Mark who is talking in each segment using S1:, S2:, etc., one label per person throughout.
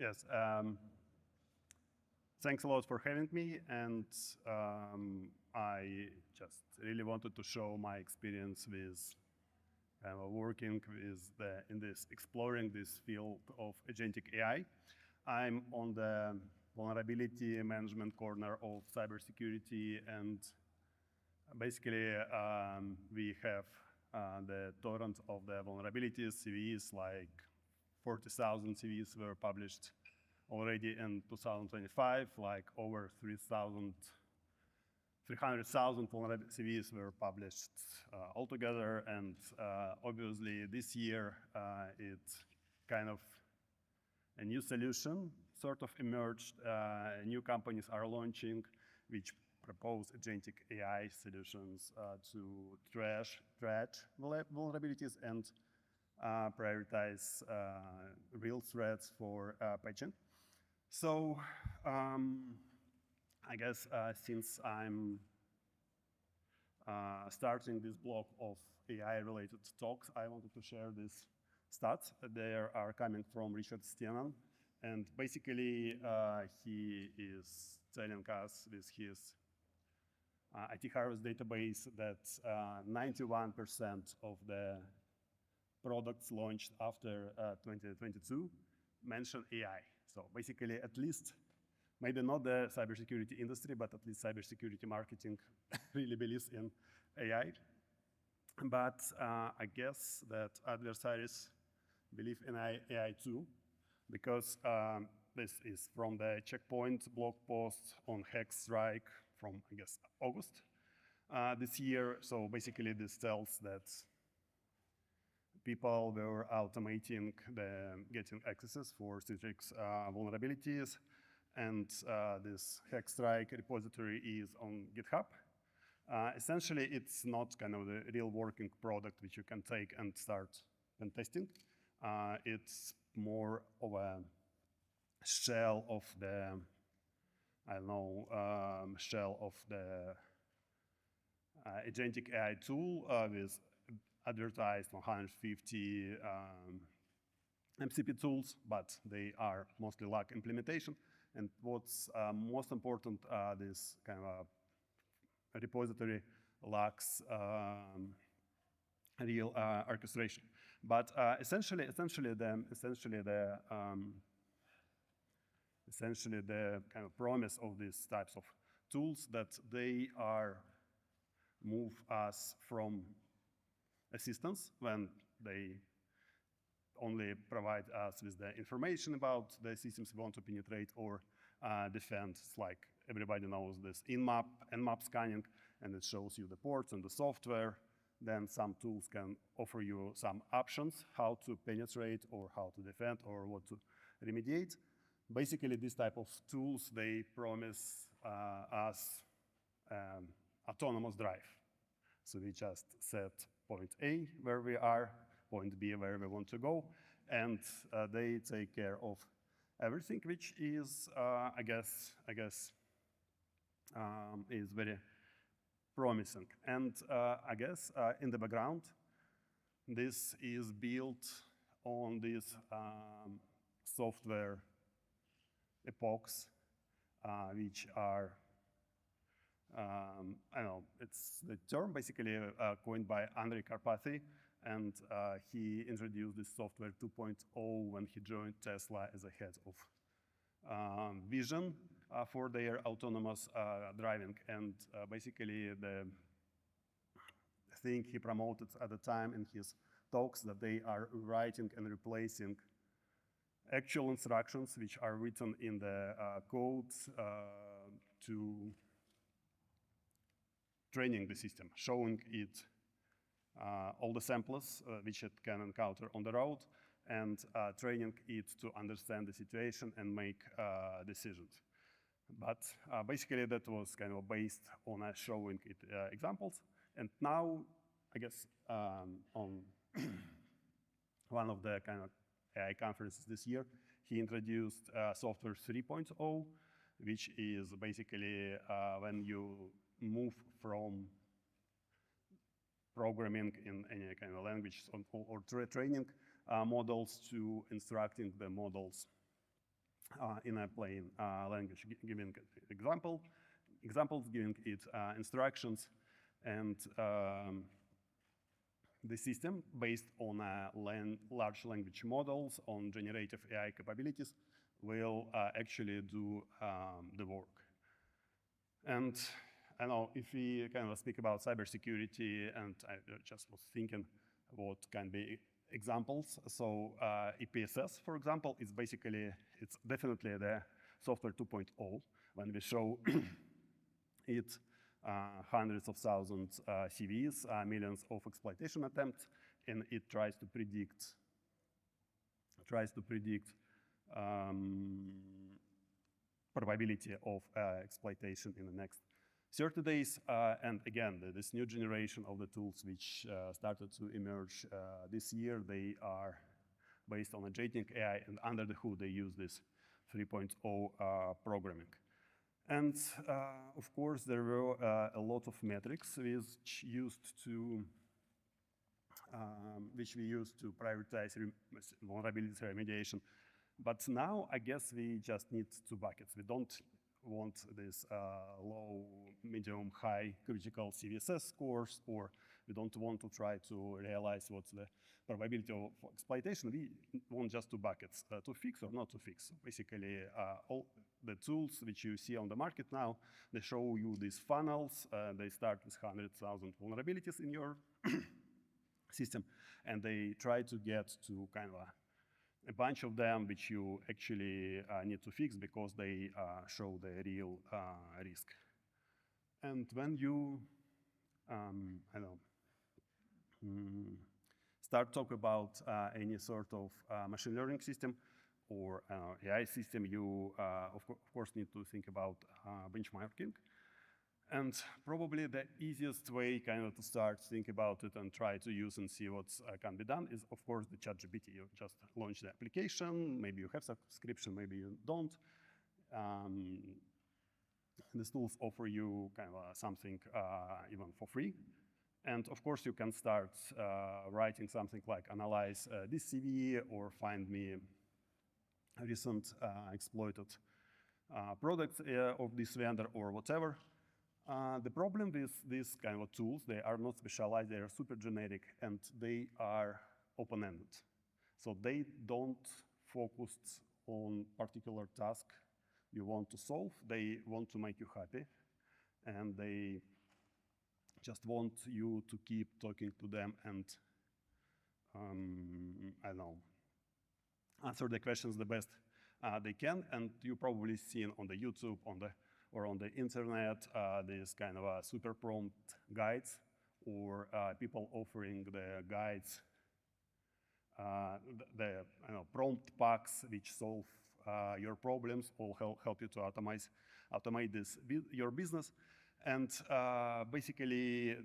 S1: Yes. Thanks a lot for having me, and I just really wanted to show my experience with working with exploring this field of agentic AI. I'm on the vulnerability management corner of cybersecurity, and basically we have the torrent of the vulnerabilities, CVEs, like 40,000 CVEs were published already in 2025, like over 300,000 CVEs were published altogether, and obviously this year it's kind of a new solution sort of emerged. New companies are launching which propose agentic AI solutions to trash vulnerabilities and prioritize real threats for patching. So I guess since I'm starting this block of AI-related talks, I wanted to share these stats. They are coming from Richard Steenan, and basically he is telling us with his IT Harvest database that 91% of the products launched after 2022 mention AI. So basically, at least, maybe not the cybersecurity industry, but at least cybersecurity marketing really believes in AI. But I guess that adversaries believe in AI too, because this is from the Checkpoint blog post on Hack Strike from, I guess, August this year. So basically, this tells that people were automating the getting accesses for Citrix vulnerabilities, and this Hack Strike repository is on GitHub. Essentially, it's not kind of the real working product which you can take and start pen testing. It's more of a shell of the, I don't know, shell of the agentic AI tool with advertised 150 MCP tools, but they are mostly lack implementation. And what's most important, this kind of repository lacks real orchestration. But essentially the kind of promise of these types of tools that they are move us from assistance when they only provide us with the information about the systems we want to penetrate or defend. It's like everybody knows this Nmap scanning, and it shows you the ports and the software. Then some tools can offer you some options how to penetrate or how to defend or what to remediate. Basically, this type of tools, they promise us autonomous drive. So we just set point A where we are, point B where we want to go, and they take care of everything, which is, I guess, is very promising. And I guess in the background, this is built on these software epochs, which are, I don't know, it's the term basically coined by Andrey, and he introduced this software 2.0 when he joined Tesla as a head of vision for their autonomous driving. And basically the thing he promoted at the time in his talks that they are writing and replacing actual instructions which are written in the code to training the system, showing it all the samples which it can encounter on the road, and training it to understand the situation and make decisions. But basically that was kind of based on showing it examples. And now, I guess, on one of the kind of AI conferences this year, he introduced software 3.0, which is basically when you move from programming in any kind of language or training models to instructing the models in a plain language, giving examples, giving it instructions, and the system, based on large language models, on generative AI capabilities, will actually do the work. And I know if we kind of speak about cybersecurity, and I just was thinking what can be examples. So EPSS, for example, is basically, it's definitely the software 2.0 when we show it hundreds of thousands CVEs, millions of exploitation attempts, and it tries to predict probability of exploitation in the next 30 days. And again, this new generation of the tools which started to emerge this year, they are based on Agentic AI, and under the hood, they use this 3.0 programming. And of course, there were a lot of metrics which we used to prioritize vulnerability remediation. But now, I guess we just need two buckets. We don't want this low, medium, high critical CVSS scores, or we don't want to try to realize what's the probability of exploitation. We want just two buckets, to fix or not to fix. So basically, all the tools which you see on the market now, they show you these funnels. They start with 100,000 vulnerabilities in your system, and they try to get to kind of a bunch of them which you actually need to fix because they show the real risk. And when you, start talk about any sort of machine learning system or AI system, you of course need to think about benchmarking. And probably the easiest way kind of to start think about it and try to use and see what can be done is, of course, the ChatGPT. You just launch the application, maybe you have subscription, maybe you don't. These tools offer you kind of something even for free. And of course, you can start writing something like analyze this CVE or find me recent exploited products of this vendor or whatever. The problem with these kind of tools, they are not specialized, they are super generic, and they are open-ended. So they don't focus on particular task you want to solve. They want to make you happy, and they just want you to keep talking to them and, I don't know, answer the questions the best they can. And you probably seen on the YouTube, or on the internet, these kind of super prompt guides, or people offering the guides, the prompt packs which solve your problems, or help you to automate your business. And basically,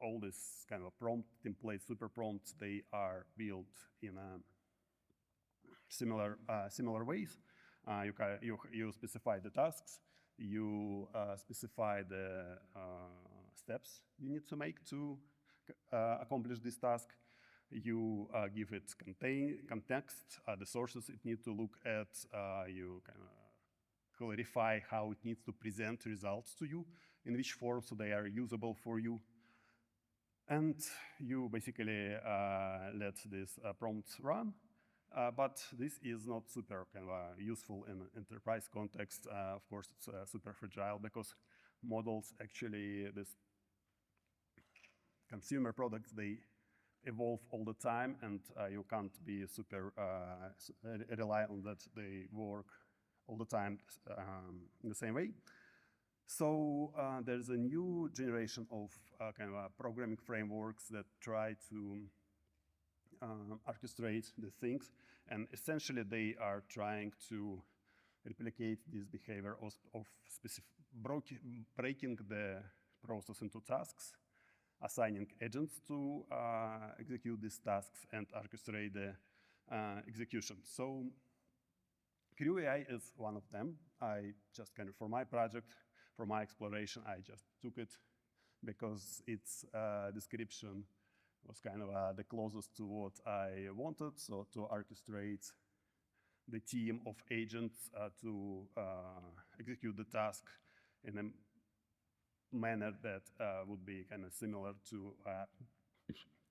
S1: all this kind of prompt templates, super prompts, they are built in similar ways. You specify the tasks. You specify the steps you need to make to accomplish this task. You give it context, the sources it needs to look at. You kind of clarify how it needs to present results to you, in which form so they are usable for you. And you basically let this prompt run. But this is not super kind of useful in enterprise context. Of course, it's super fragile because models actually, this consumer products, they evolve all the time, and you can't be super rely on that they work all the time in the same way. So there's a new generation of kind of programming frameworks that try to orchestrate the things, and essentially they are trying to replicate this behavior of breaking the process into tasks, assigning agents to execute these tasks and orchestrate the execution. So CrewAI is one of them. I just kind of, for my project, for my exploration, I just took it because its description was kind of the closest to what I wanted, so to orchestrate the team of agents to execute the task in a manner that would be kind of similar to a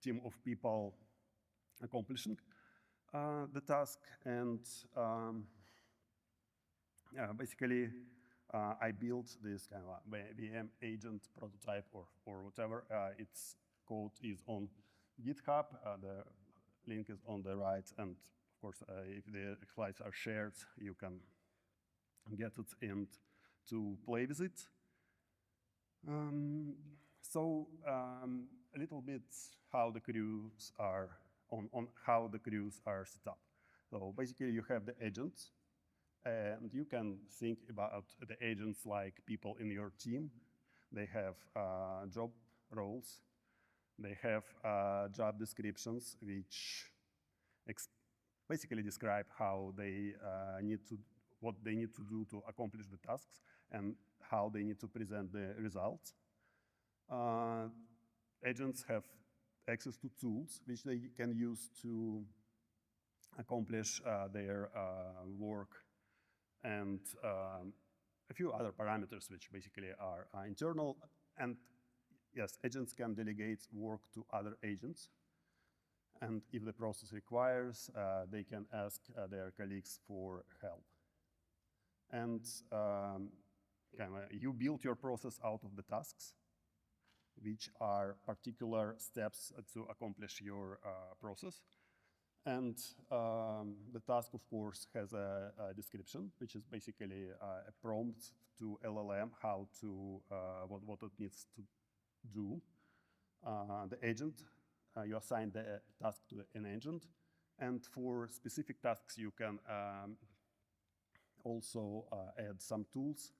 S1: team of people accomplishing the task. And basically, I built this kind of VM agent prototype or whatever. Its code is on GitHub. The link is on the right. And of course, if the slides are shared, you can get it and to play with it. So a little bit how the crews are on how the crews are set up. So basically, you have the agents, and you can think about the agents like people in your team. They have job roles. They have job descriptions, which basically describe how they what they need to do to accomplish the tasks and how they need to present the results. Agents have access to tools which they can use to accomplish their work, and a few other parameters which basically are internal. And yes, agents can delegate work to other agents. And if the process requires, they can ask their colleagues for help. And you build your process out of the tasks, which are particular steps to accomplish your process. And the task, of course, has a description, which is basically a prompt to LLM how to what it needs to do. The agent, you assign the task to an agent, and for specific tasks, you can also add some tools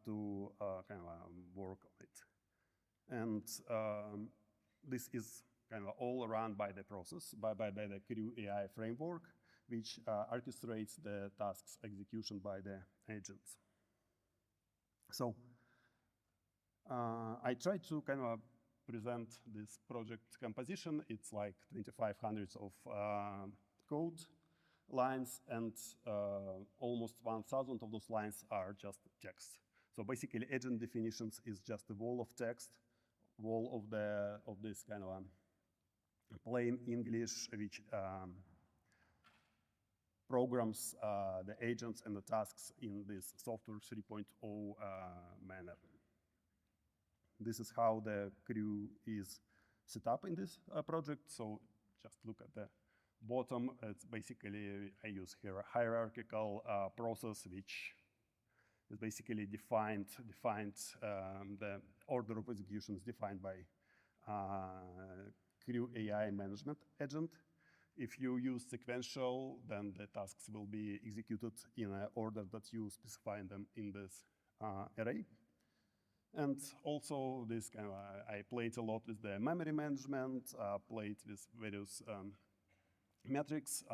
S1: to work on it. And this is kind of all run by the process, by the CrewAI framework, which orchestrates the task's execution by the agents. So I tried to kind of present this project composition. It's like 2,500 of code lines, and almost 1,000 of those lines are just text. So basically, agent definitions is just a wall of text, wall of this kind of plain English, which programs the agents and the tasks in this software 3.0 manner. This is how the crew is set up in this project. So just look at the bottom. It's basically, I use here a hierarchical process, which is basically defined the order of execution is defined by CrewAI management agent. If you use sequential, then the tasks will be executed in an order that you specify them in this array. And also, this kind of, I played a lot with the memory management, played with various metrics.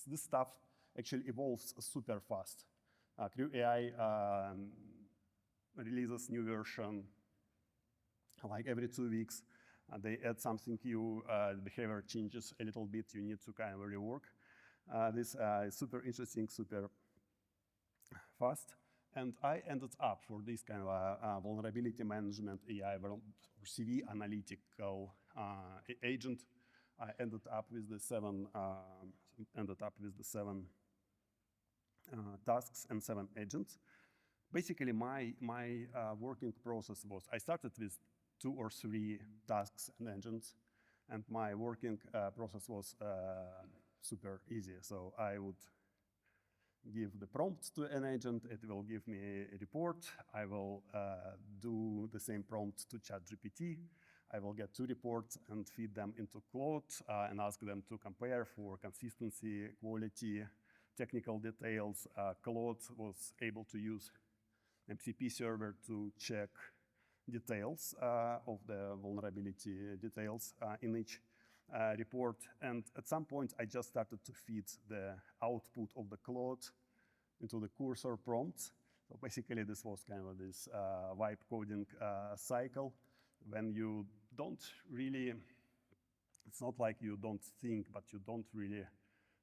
S1: This stuff actually evolves super fast. CrewAI releases new version like every 2 weeks. They add something new, behavior changes a little bit, you need to kind of rework. This is super interesting, super fast. And I ended up for this kind of vulnerability management AI or CVE analytical agent. I ended up with the seven tasks and 7 agents. Basically, my working process was I started with 2 or 3 tasks and agents, and my working process was super easy. So I would give the prompt to an agent, it will give me a report. I will do the same prompt to ChatGPT. I will get 2 reports and feed them into Claude and ask them to compare for consistency, quality, technical details. Claude was able to use MCP server to check details of the vulnerability details in each report. And at some point, I just started to feed the output of the Claude into the cursor prompts. So basically, this was kind of this vibe coding cycle when you don't really, it's not like you don't think, but you don't really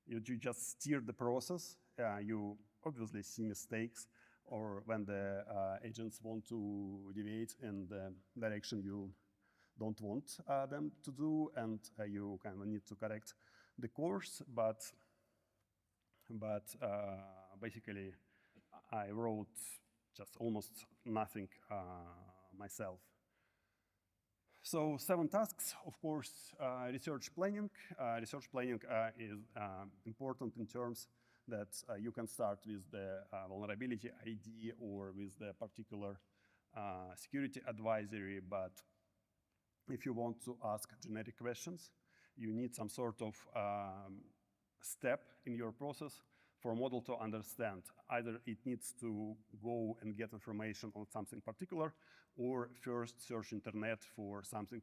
S1: You just steer the process. You obviously see mistakes, or when the agents want to deviate in the direction you don't want them to do, and you kind of need to correct the course. But basically, I wrote just almost nothing myself. So 7 tasks, of course, research planning. Research planning is important in terms that you can start with the vulnerability ID or with the particular security advisory, but if you want to ask generic questions, you need some sort of step in your process for a model to understand. Either it needs to go and get information on something particular, or first search internet for something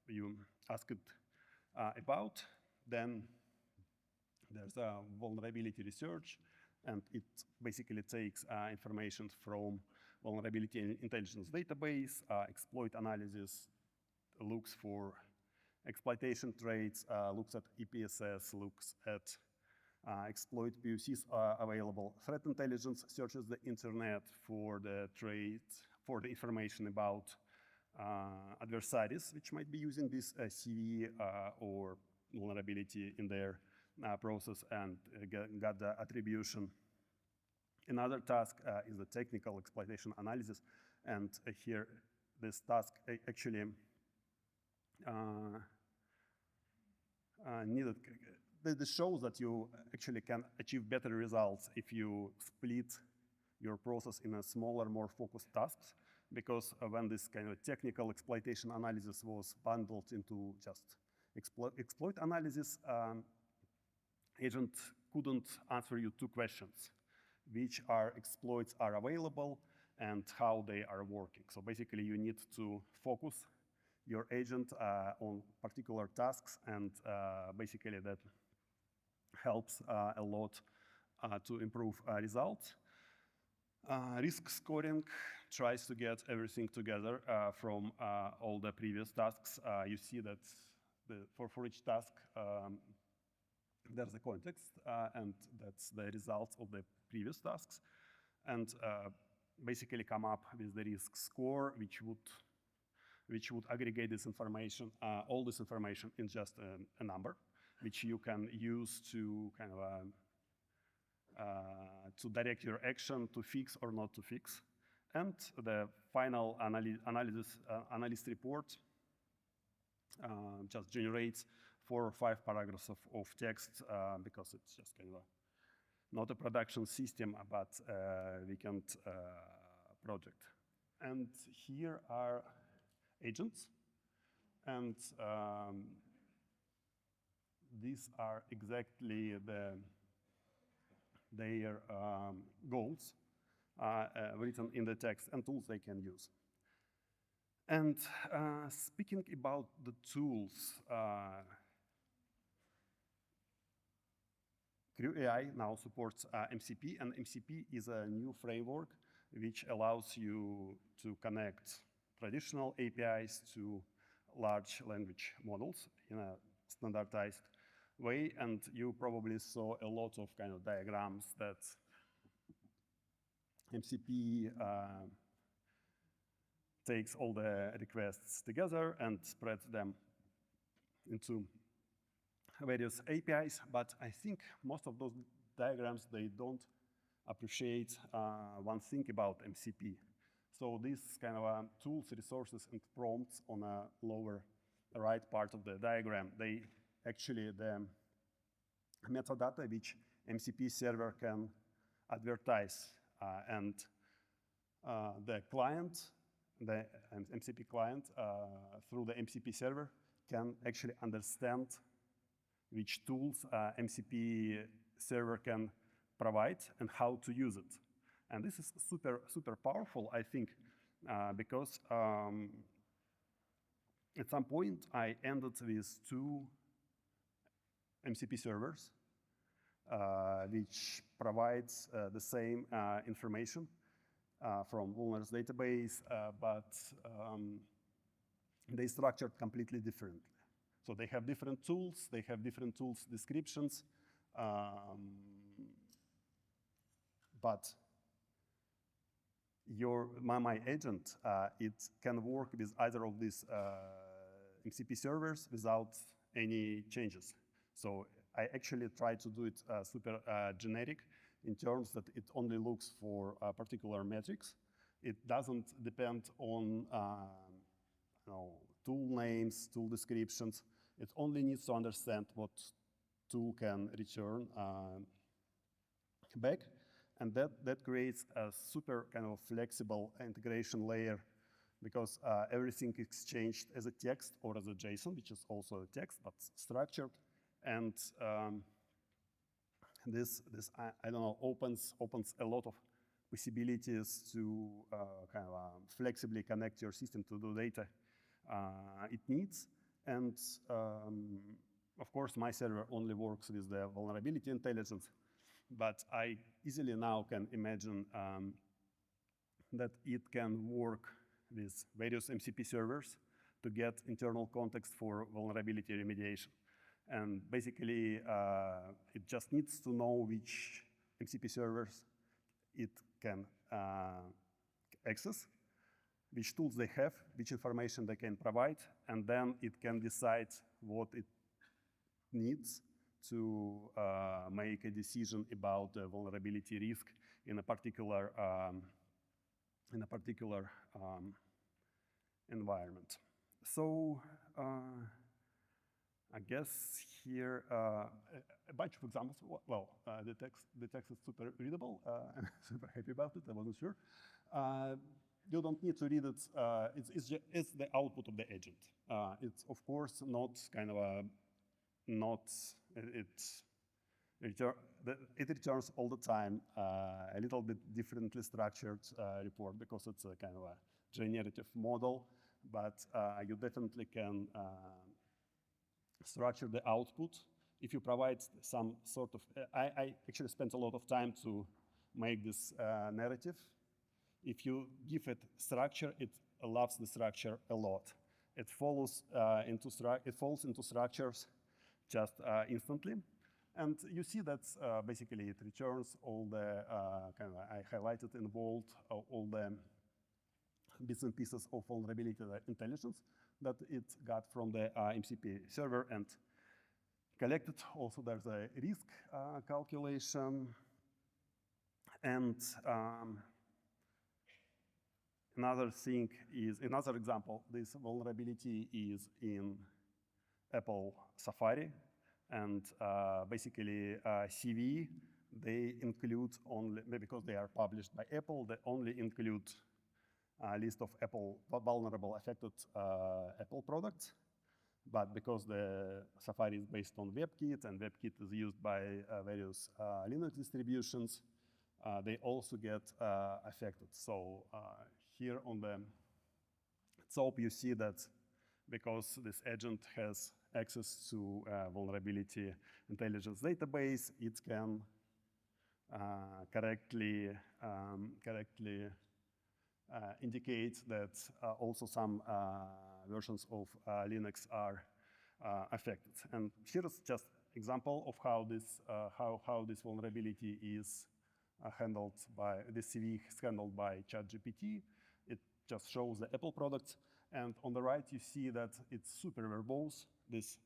S1: you asked about. Then there's a vulnerability research, and it basically takes information from vulnerability intelligence database, exploit analysis, looks for exploitation traits, looks at EPSS, looks at exploit POCs available. Threat intelligence searches the internet for the traits, for the information about adversaries, which might be using this CVE or vulnerability in their process, and got the attribution. Another task is the technical exploitation analysis, and here this task actually needed. This shows that you actually can achieve better results if you split your process in a smaller, more focused tasks, because when this kind of technical exploitation analysis was bundled into just exploit analysis, agent couldn't answer you 2 questions: which exploits are available and how they are working. So basically, you need to focus your agent on particular tasks, and basically that helps a lot to improve results. Risk scoring tries to get everything together from all the previous tasks. You see that for each task, there's a context, and that's the results of the previous tasks, and basically come up with the risk score, which would aggregate this information, all this information in just a number, which you can use to kind of to direct your action to fix or not to fix. And the final analyst report just generates 4 or 5 paragraphs of text, because it's just kind of not a production system, but a weekend project. And here are agents, and these are exactly their goals written in the text and tools they can use. And speaking about the tools, CrewAI now supports MCP, and MCP is a new framework which allows you to connect traditional APIs to large language models in a standardized way. And you probably saw a lot of kind of diagrams that MCP takes all the requests together and spreads them into various APIs. But I think most of those diagrams, they don't appreciate one thing about MCP. So these kind of tools, resources, and prompts on a lower right part of the diagram, they actually the metadata which MCP server can advertise, and the client, the MCP client, through the MCP server can actually understand which tools MCP server can provide and how to use it. And this is super, super powerful, I think, because at some point I ended with 2 MCP servers, which provides the same information from Vulners database, but they structured completely differently. So they have different tools descriptions, But my agent, it can work with either of these MCP servers without any changes. So I actually try to do it super generic in terms that it only looks for particular metrics. It doesn't depend on tool names, tool descriptions. It only needs to understand what tool can return back. And that creates a super kind of flexible integration layer because everything is exchanged as a text or as a JSON, which is also a text, but structured. And this I don't know, opens a lot of possibilities to kind of flexibly connect your system to the data it needs. And of course, my server only works with the vulnerability intelligence, but I easily now can imagine that it can work with various MCP servers to get internal context for vulnerability remediation. And basically, it just needs to know which MCP servers it can access, which tools they have, which information they can provide, and then it can decide what it needs to make a decision about the vulnerability risk in a particular environment. So I guess here a bunch of examples. Well, the text is super readable. I'm super happy about it. I wasn't sure. You don't need to read it. It's the output of the agent. It's of course not kind of a it returns all the time a little bit differently structured report because it's a kind of a generative model, but you definitely can structure the output. If you provide some sort of, I actually spent a lot of time to make this narrative. If you give it structure, it loves the structure a lot. It falls into structures just instantly. And you see that basically it returns all the, I highlighted in bold, all the bits and pieces of vulnerability intelligence that it got from the MCP server and collected. Also, there's a risk calculation. And another thing is, another example, this vulnerability is in Apple Safari. And basically, CVE, they include only, because they are published by Apple, they only include a list of Apple vulnerable affected Apple products. But because the Safari is based on WebKit and WebKit is used by various Linux distributions, they also get affected. So here on the top, you see that because this agent has access to vulnerability intelligence database, it can correctly indicate that also some versions of Linux are affected. And here is just example of how this vulnerability is handled by this CVE is handled by ChatGPT. It just shows the Apple products, and on the right you see that it's super verbose. This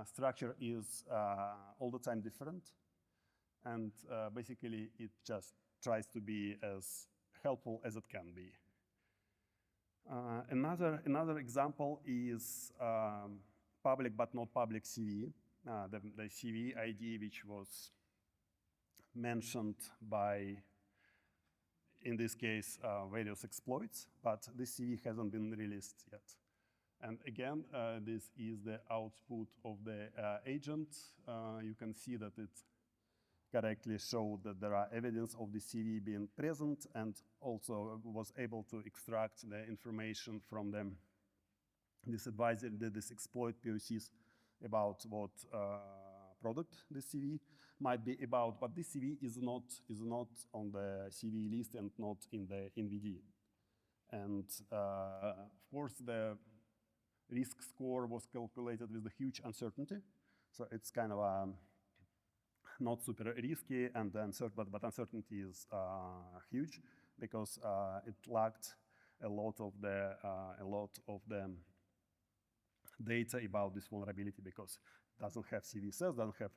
S1: structure is all the time different, and basically it just tries to be as helpful as it can be. Another example is public but not public CVE, the CVE ID which was mentioned by, in this case, various exploits, but this CVE hasn't been released yet. And again, this is the output of the agent. You can see that it correctly showed that there are evidence of the CVE being present, and also was able to extract the information from them. This advisor did this exploit POCs about what product this CVE might be about, but this CVE is not on the CVE list and not in the NVD. And of course, the risk score was calculated with a huge uncertainty. So it's kind of not super risky, and but uncertainty is huge because it lacked a lot of the data about this vulnerability because it doesn't have CVSS, doesn't have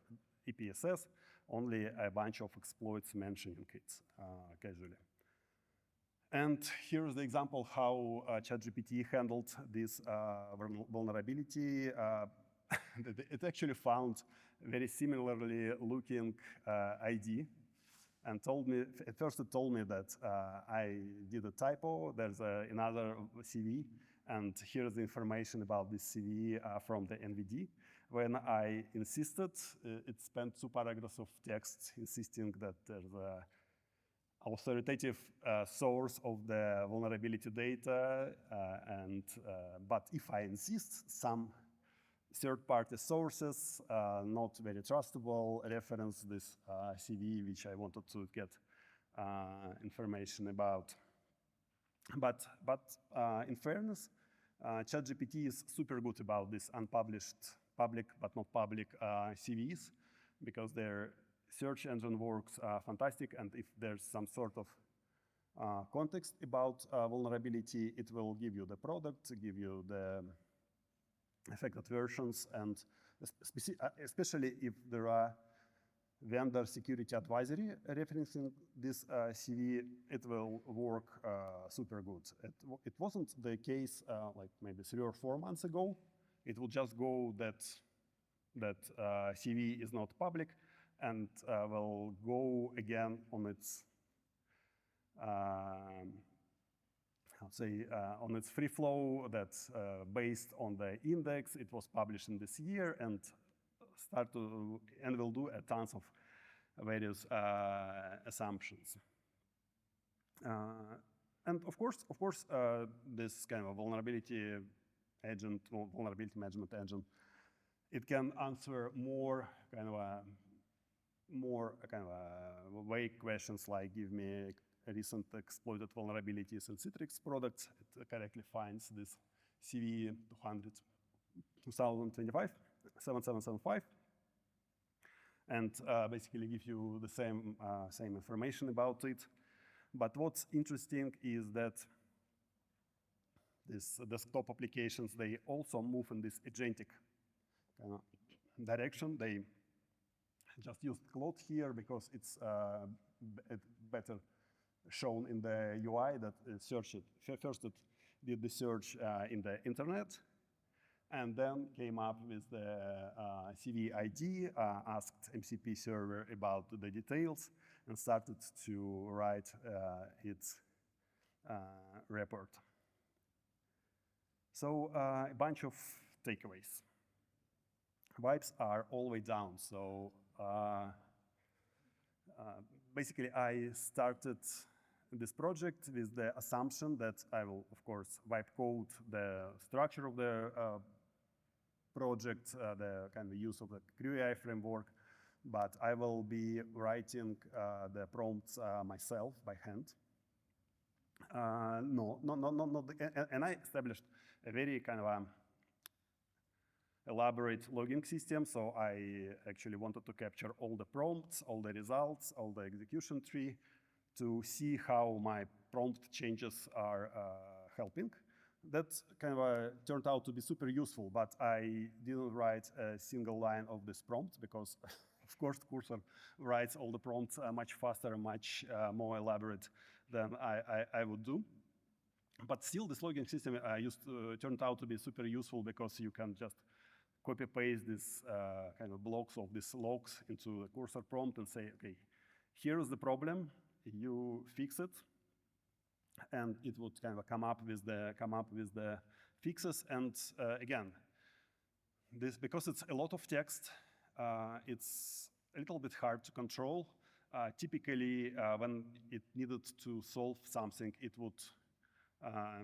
S1: EPSS, only a bunch of exploits mentioning it casually. And here's the example how ChatGPT handled this vulnerability. It actually found very similarly looking ID and told me, at first it told me that I did a typo, there's another CVE, and here's the information about this CVE from the NVD. When I insisted, it spent 2 paragraphs of text insisting that there's a authoritative source of the vulnerability data, but if I insist, some third-party sources, not very trustable, reference this CVE, which I wanted to get information about. But in fairness, ChatGPT is super good about this unpublished, public but not public CVEs, because their search engine works fantastic, and if there's some sort of context about vulnerability, it will give you the product, give you the affected versions, and especially if there are vendor security advisory referencing this CVE, it will work super good. It wasn't the case like maybe 3 or 4 months ago. It will just go that CVE is not public, and will go again on its on its free flow that's based on the index. It was published in this year, and will do a tons of various assumptions. And of course, this kind of vulnerability management engine, it can answer more kind of vague questions like, give me recent exploited vulnerabilities in Citrix products. It correctly finds this CVE 2025, 7775, and basically gives you the same information about it. But what's interesting is that these desktop applications, they also move in this agentic direction. They just used Claude here because it's better shown in the UI that first it did the search in the internet, and then came up with the CVE ID, asked MCP server about the details, and started to write its report. So a bunch of takeaways. Vibes are all the way down. So basically, I started this project with the assumption that I will, of course, wipe code the structure of the project, the kind of use of the CrewAI framework, but I will be writing the prompts myself by hand. And I established a very kind of elaborate logging system. So I actually wanted to capture all the prompts, all the results, all the execution tree, to see how my prompt changes are helping. That kind of turned out to be super useful, but I didn't write a single line of this prompt because, of course, Cursor writes all the prompts much faster and much more elaborate than I would do. But still, this logging system I used turned out to be super useful because you can just copy-paste this kind of blocks of these logs into the Cursor prompt and say, okay, here's the problem, you fix it, and it would kind of come up with the fixes. And again, this, because it's a lot of text, it's a little bit hard to control. Typically, when it needed to solve something, it would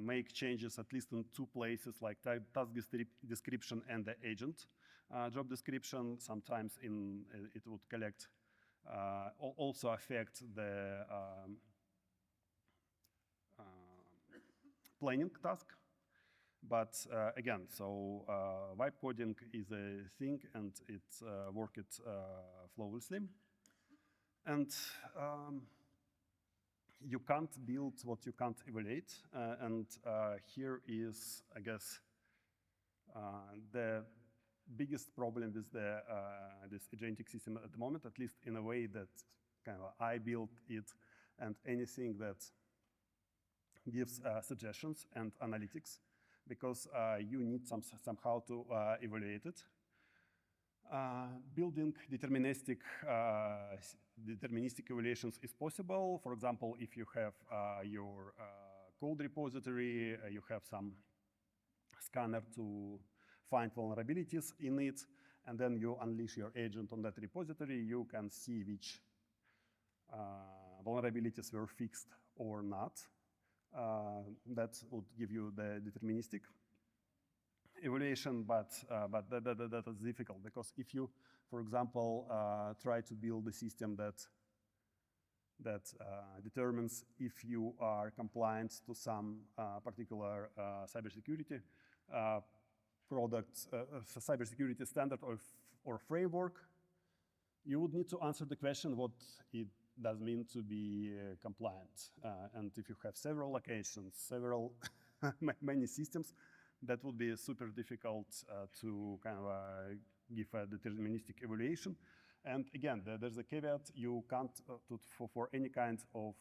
S1: make changes at least in 2 places, like task description and the agent job description. Sometimes it would collect, also affect the planning task. But again, so vibe coding is a thing, and it worked flawlessly. And you can't build what you can't evaluate. And here is, I guess, the biggest problem with this agentic system at the moment, at least in a way that kind of I built it, and anything that gives suggestions and analytics, because you need somehow to evaluate it. Building deterministic evaluations is possible. For example, if you have your code repository, you have some scanner to find vulnerabilities in it, and then you unleash your agent on that repository, you can see which vulnerabilities were fixed or not. That would give you the deterministic evaluation, but that is difficult, because if you, for example, try to build a system that determines if you are compliant to some particular cybersecurity product, cybersecurity standard or framework, you would need to answer the question what it does mean to be compliant. And if you have several locations, several many systems, that would be super difficult to kind of give a deterministic evaluation. And again, there's a caveat: you can't, for any kind of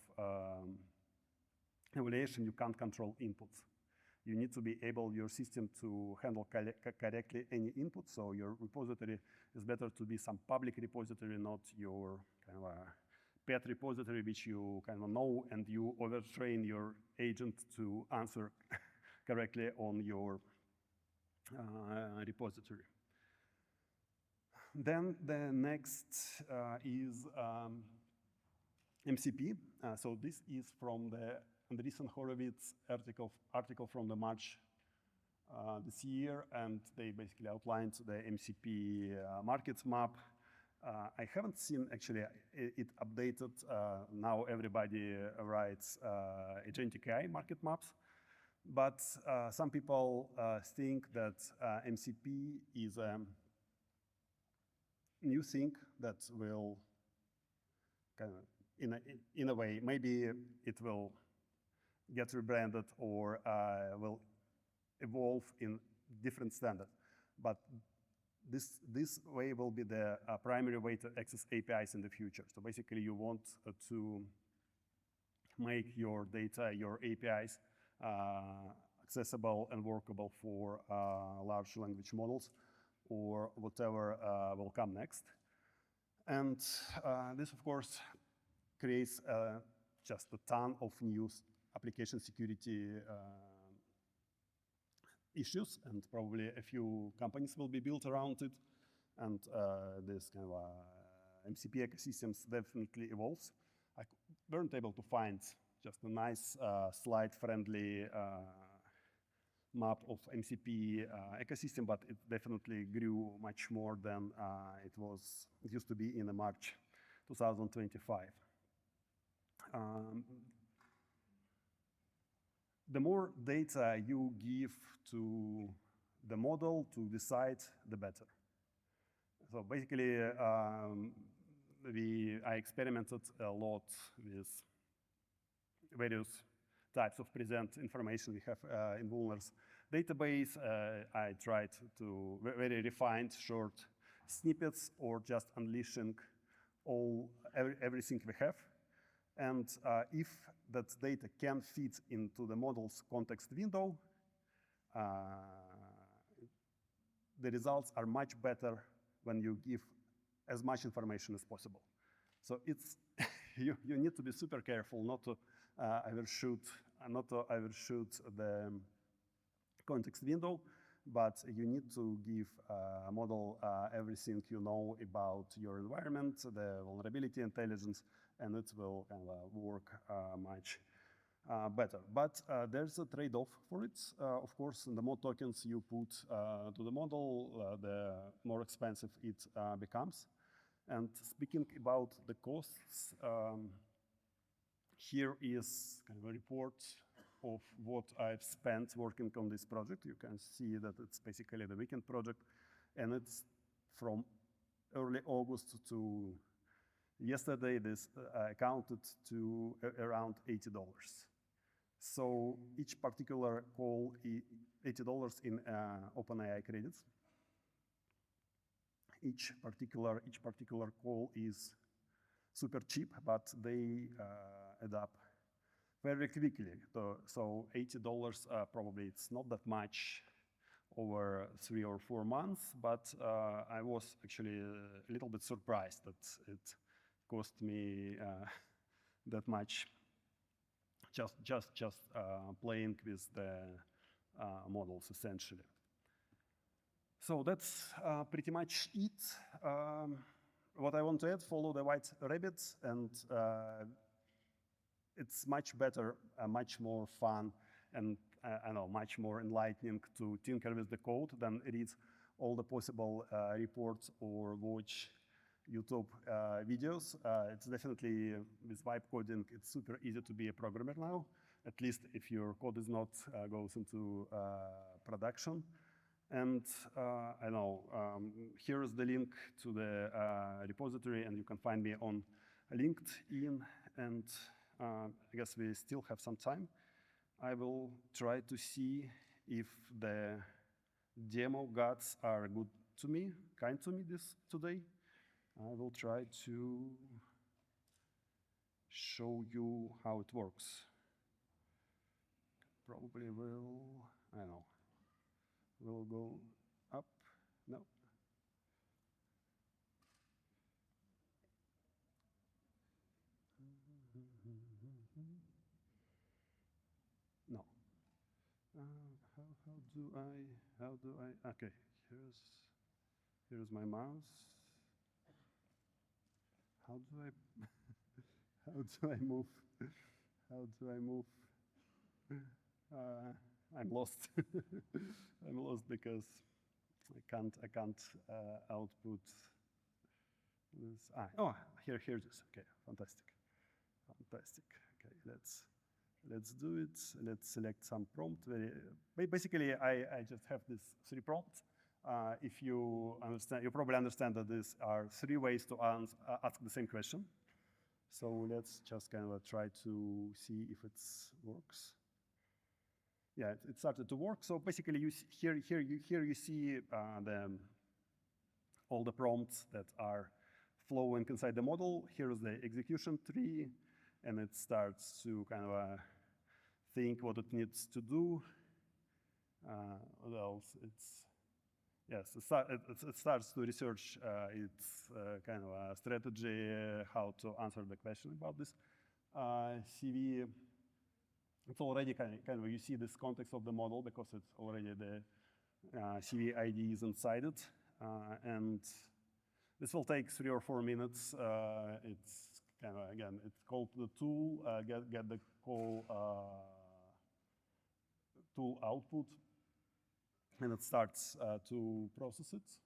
S1: evaluation, you can't control inputs. You need to be able, your system, to handle correctly any input. So your repository is better to be some public repository, not your kind of a pet repository, which you kind of know, and you overtrain your agent to answer correctly on your repository. Then the next is MCP. So this is from the Andreessen Horowitz article from the March this year, and they basically outlined the MCP markets map. I haven't seen actually it updated. Now everybody writes Agentic AI market maps, but some people think that MCP is a new thing that will kind of, in a way, maybe it will get rebranded or will evolve in different standard. But this way will be the primary way to access APIs in the future. So basically, you want to make your data, your APIs, accessible and workable for large language models or whatever will come next. And this, of course, creates just a ton of new application security issues, and probably a few companies will be built around it. And this kind of MCP ecosystems definitely evolves. I weren't able to find just a nice slide-friendly map of MCP ecosystem, but it definitely grew much more than it used to be in March 2025. The more data you give to the model to decide, the better. So basically, I experimented a lot with various types of present information we have in Vulners database. I tried to very refined short snippets or just unleashing everything we have. And if that data can fit into the model's context window, the results are much better when you give as much information as possible. So it's you need to be super careful not to overshoot the context window, but you need to give a model everything you know about your environment, the vulnerability intelligence, and it will kind of work much better. But there's a trade-off for it. Of course, the more tokens you put to the model, the more expensive it becomes. And speaking about the costs, here is kind of a report of what I've spent working on this project. You can see that it's basically the weekend project, and it's from early August to Yesterday, this accounted to around $80. So each particular call, $80 in OpenAI credits. Each particular call is super cheap, but they add up very quickly. So $80 probably it's not that much over 3 or 4 months, but I was actually a little bit surprised that it cost me that much just playing with the models essentially. So that's pretty much it. What I want to add, follow the white rabbit, and it's much better, much more fun, and I know, much more enlightening to tinker with the code than read all the possible reports or watch YouTube videos. It's definitely, with vibe coding, it's super easy to be a programmer now, at least if your code is not goes into production. And I know, here is the link to the repository, and you can find me on LinkedIn, and I guess we still have some time. I will try to see if the demo gods are good to me, kind to me today. I will try to show you how it works. Probably will, I don't know, will go up, no. No. How do I, okay, here's my mouse. How do I move? How do I move? I'm lost. I'm lost because I can't output this. Oh, here it is. Okay, fantastic. Okay, let's do it. Let's select some prompt. Basically, I just have these 3 prompts. If you understand, you probably understand that these are 3 ways to ask the same question. So let's just kind of try to see if it works. Yeah, it started to work. So basically, here you see all the prompts that are flowing inside the model. Here is the execution tree, and it starts to kind of think what it needs to do. What else? Yes, it starts to research its kind of a strategy, how to answer the question about this CVE. It's already kind of, you see this context of the model because it's already the CVE ID is inside it. And this will take 3 or 4 minutes. It's kind of, again, it's called the tool, get the call tool output, and it starts to process it.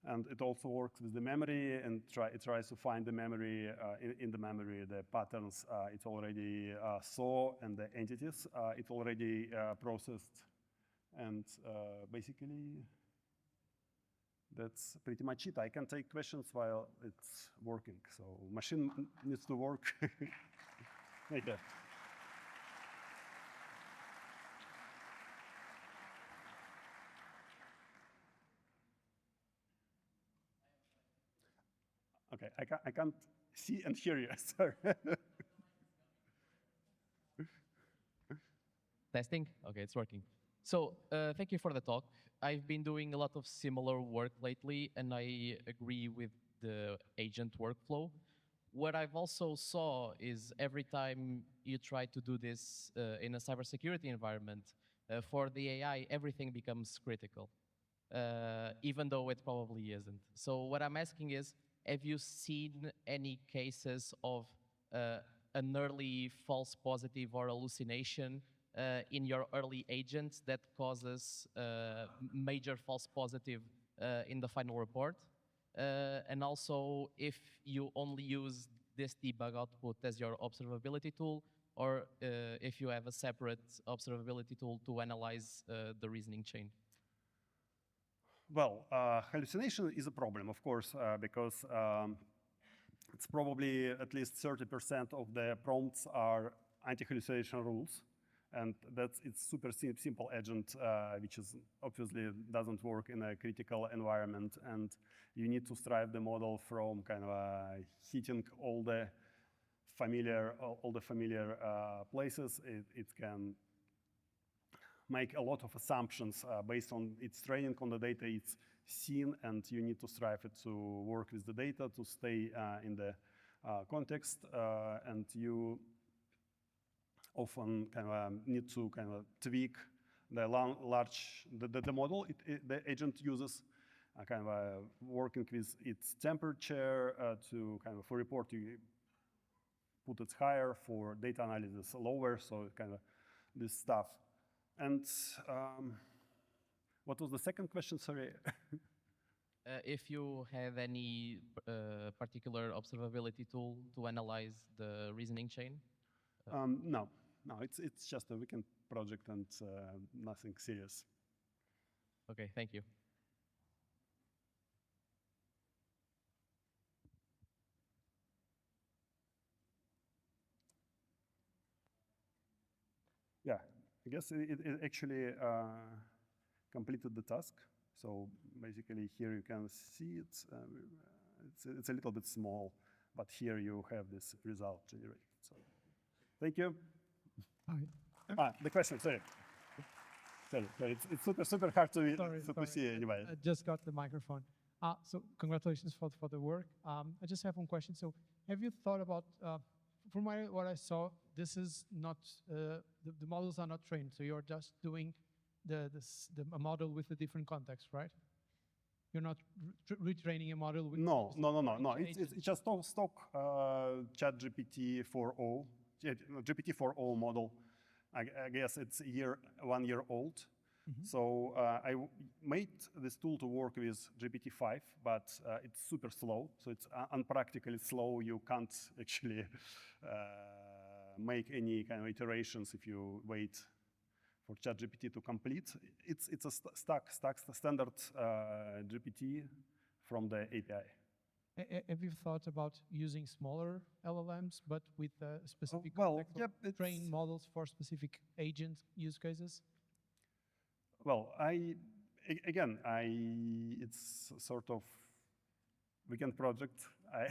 S1: And it also works with the memory, and it tries to find the memory, in the memory, the patterns it already saw, and the entities it already processed. And basically, that's pretty much it. I can take questions while it's working. So machine needs to work. Like that. Okay, I can't see and hear you, sorry.
S2: Testing? Okay, it's working. So thank you for the talk. I've been doing a lot of similar work lately, and I agree with the agent workflow. What I've also saw is every time you try to do this in a cybersecurity environment, for the AI, everything becomes critical, even though it probably isn't. So what I'm asking is, have you seen any cases of an early false positive or hallucination in your early agents that causes major false positive in the final report? And also, if you only use this debug output as your observability tool, or if you have a separate observability tool to analyze the reasoning chain?
S1: Well, hallucination is a problem, of course, because it's probably at least 30% of the prompts are anti-hallucination rules. And it's super simple agent, which is obviously doesn't work in a critical environment. And you need to strive the model from kind of hitting all the familiar places. It can make a lot of assumptions based on its training on the data it's seen, and you need to strive it to work with the data to stay in the context, and you often kind of need to kind of tweak the the model the agent uses, kind of working with its temperature to kind of for report you put it higher, for data analysis lower, so kind of this stuff. And what was the second question? Sorry.
S2: If you have any particular observability tool to analyze the reasoning chain?
S1: No, it's just a weekend project and nothing serious.
S2: Okay, thank you.
S1: Yeah, I guess it actually completed the task. So basically here you can see it. It's a little bit small, but here you have this result generated. So thank you.
S3: Hi.
S1: The question, sorry. It's super hard to see anyway.
S3: I just got the microphone. So congratulations for the work. I just have one question. So have you thought about, from what I saw, this is not, the models are not trained. So you're just doing the model with a different context, right? You're not retraining a model with
S1: No. It's just stock ChatGPT 4.0, GPT 4.0 model. I guess it's 1 year old. Mm-hmm. So I made this tool to work with GPT-5, but it's super slow. So it's unpractically slow. You can't actually make any kind of iterations if you wait for ChatGPT to complete. It's a standard GPT from the API.
S3: Have you thought about using smaller LLMs, but with specific train models for specific agent use cases?
S1: Well, it's sort of weekend project. I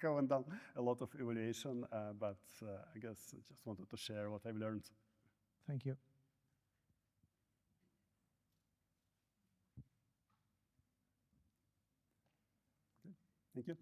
S1: haven't done a lot of evaluation, but I guess I just wanted to share what I've learned.
S3: Thank you.
S1: Okay. Thank you.